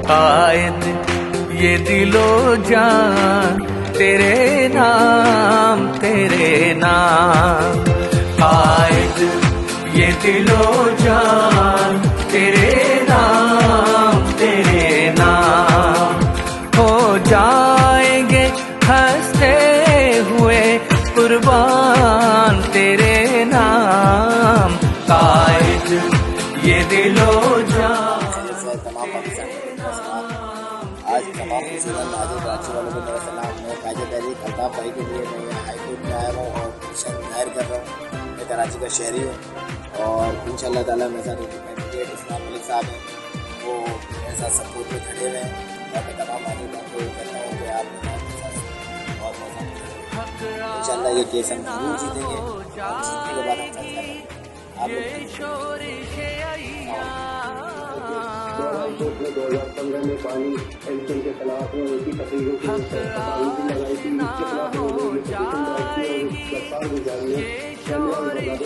शायद ये दिलो जान तेरे नाम शायद ये दिलो जान तेरे नाम हो जाएंगे हंसते हुए कुर्बान तेरे नाम। शायद ये दिलो जान। आज तमाम मुसलमान नाज़रीन राज्य वालों को मेरा सलाम। मैं कायदे तहरीक अल्ताफ भाई के लिए मैं हाईकोर्ट में आया हूँ और पिटीशन दायर कर रहा हूँ। मैं कराची का शहरी हूँ और इंशाअल्लाह ताला मेरे साथ एडवोकेट इस्लाम मलिक साहब हैं, वो मेरे साथ सपोर्ट में खड़े हुए हैं और मैं तमाम नाज़रीन को कहता हूँ कि आप मेरे साथ बहुत मौका इंशाअल्लाह ये केस हम जरूर जीतेंगे और जीतने के बाद हम फैसला करेंगे। आप लोग 2015 में पानी एल्सन के खिलाफ में उनकी तकरीरों की लगाई थी, इसके खिलाफ सरकार गुजारी है हाईकोर्ट ने